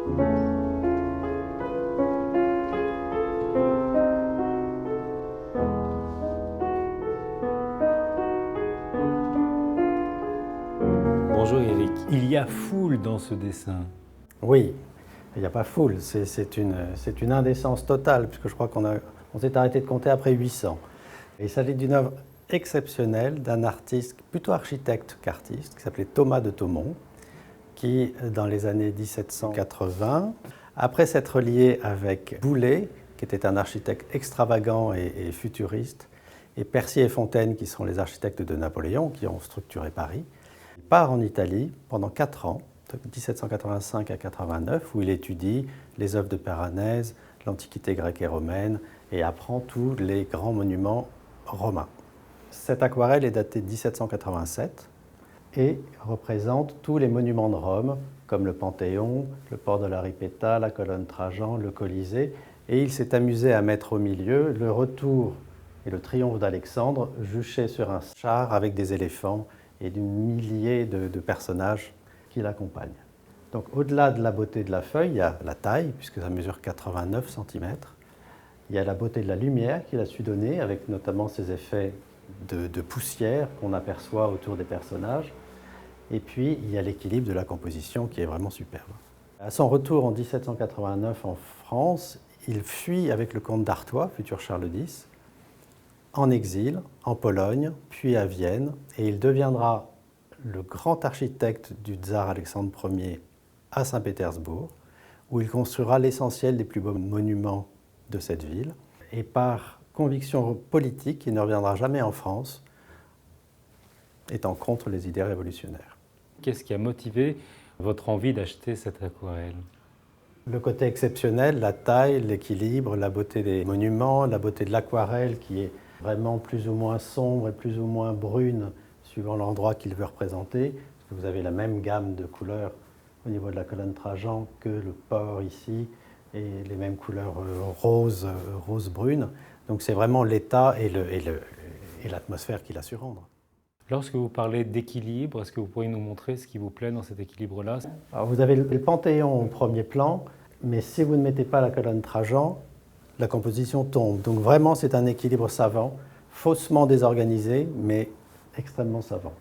Bonjour Eric, il y a foule dans ce dessin. Oui, il n'y a pas foule, c'est une indécence totale, puisque je crois on s'est arrêté de compter après 800. Il s'agit d'une œuvre exceptionnelle d'un artiste, plutôt architecte qu'artiste, qui s'appelait Thomas de Thomont, qui, dans les années 1780, après s'être lié avec Boullé, qui était un architecte extravagant et futuriste, et Percier et Fontaine, qui sont les architectes de Napoléon, qui ont structuré Paris, part en Italie pendant 4 ans, de 1785 à 89, où il étudie les œuvres de Piranèse, l'Antiquité grecque et romaine, et apprend tous les grands monuments romains. Cette aquarelle est datée de 1787 et représente tous les monuments de Rome, comme le Panthéon, le port de la Ripetta, la colonne Trajan, le Colisée, et il s'est amusé à mettre au milieu le retour et le triomphe d'Alexandre, juché sur un char avec des éléphants et des milliers de personnages qui l'accompagnent. Donc au-delà de la beauté de la feuille, il y a la taille, puisque ça mesure 89 cm. Il y a la beauté de la lumière qu'il a su donner, avec notamment ces effets de poussière qu'on aperçoit autour des personnages. Et puis il y a l'équilibre de la composition qui est vraiment superbe. À son retour en 1789 en France, il fuit avec le comte d'Artois, futur Charles X, en exil, en Pologne, puis à Vienne, et il deviendra le grand architecte du tsar Alexandre Ier à Saint-Pétersbourg, où il construira l'essentiel des plus beaux monuments de cette ville. Et par conviction politique, il ne reviendra jamais en France, étant contre les idées révolutionnaires. Qu'est-ce qui a motivé votre envie d'acheter cette aquarelle? Le côté exceptionnel, la taille, l'équilibre, la beauté des monuments, la beauté de l'aquarelle qui est vraiment plus ou moins sombre et plus ou moins brune suivant l'endroit qu'il veut représenter. Parce que vous avez la même gamme de couleurs au niveau de la colonne Trajan que le port ici, et les mêmes couleurs rose-brune. Donc c'est vraiment l'état et l'atmosphère qu'il a su rendre. Lorsque vous parlez d'équilibre, est-ce que vous pourriez nous montrer ce qui vous plaît dans cet équilibre-là? Alors vous avez le Panthéon au premier plan, mais si vous ne mettez pas la colonne Trajan, la composition tombe. Donc vraiment, c'est un équilibre savant, faussement désorganisé, mais extrêmement savant.